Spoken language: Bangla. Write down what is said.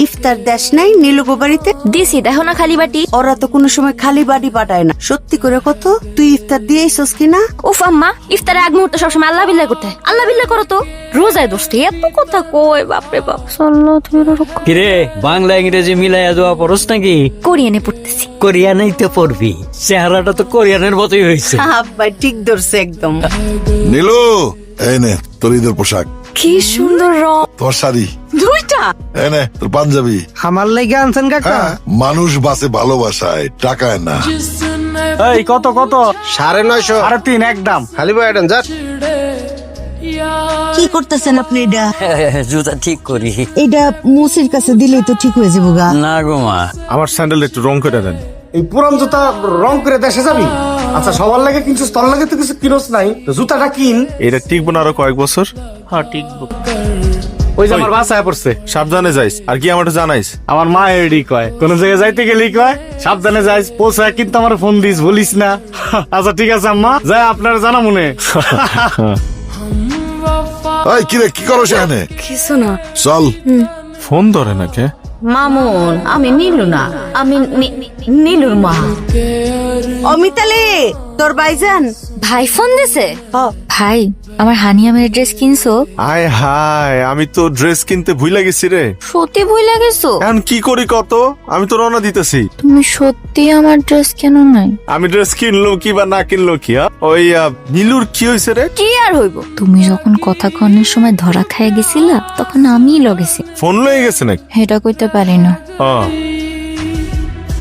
ইফতার দেশ নাই নীলুগো বাড়িতে? দিছি, দেখো না খালি বাটি। ওরা তো কোনো সময় খালি বাড়ি পাঠায় না। সত্যি করে কত, তুই ইফতার দিয়েছিস কিনা? উফ আম্মা, ইফতারে আগ মুহূর্তে সবসময় আল্লাহ বিল্লাহ করতে হয়। আল্লাহ বিল্লাহ করো তো। রোজায় দোস্ত এত কথা কই, বাপরে বাপ। কিরে, বাংলা ইংরেজি মিলাইয়া দেওয়া পড়স নাকি? কোরিয়ানে পড়তেছি। কোরিয়ানেই তো পড়বি, চেহারাটা তো কোরিয়ানের মতোই হয়েছে। আব্বা ঠিক ধরছে একদম। নীলু, এই নে তোর ঈদের পোশাক, কি সুন্দর রং। তোর শাড়ি, দুইটা। এই নে তোর পাঞ্জাবি। আমার লাগে আনছেন কাকা? হ্যাঁ, মানুষ বাসে ভালোবাসায়, টাকায় না। এই কত কত? 950 3.5 একদম। খালি বয়াডন যা। কি করতেছেন আপনি? এটা জুতা ঠিক করি। এটা মুসির কাছে দিলেই তো ঠিক হয়ে যাবো গা। না গো মা, আমার স্যান্ডেল একটু রং করে দেন। এই পুরান জুতা রং করে দেশে যাবি? আচ্ছা সবার লাগে কিনছিস, তোর লাগে তো কিছু কিনোস নাই, তো জুতাটা কিন। এটা টিকবো না আরো কয়েক বছর। হ্যাঁ টিকবো। ওই যে আমার বাসায় পড়ছে। সাবধানে যাইস, আর কি আমারটা জানাইস। আমার মা এডি কয়, কোন জায়গায় যাইতে গেলেই কয় সাবধানে যাইস, পৌঁছায় কিন্তু আমার ফোন দিস, বলিস না। আচ্ছা ঠিক আছে আম্মা, যাই আপনার জানা মনে। এই কিরে, কি করো সেখানে? কিছু না। চল। ফোন ধরে না কে? মামুন, আমি নীলু না, আমি নীলুর মা। অমিতালি, তোর ভাইজান। ভাই ফোন দিছে? হ। ভাই, আমার হানিয়ামের ড্রেস কিনছো? আয় হায়, আমি তো ড্রেস কিনতে ভুলে গেছি রে। সত্যি ভুল লাগেছো? এখন কি করি কত, আমি তো রওনা দিতেছি। তুমি সত্যি আমার ড্রেস কেন নাই? আমি ড্রেস কিনলো কি বা না কিনলো কি, ওই নীলুর কি হয়েছে রে? কি আর হইব, তুমি যখন কথা কনের সময় ধরা খায় গেছিলা, তখন আমিই লগেছি। ফোন লয়ে গেছে নাকি? এটা কইতে পারি না।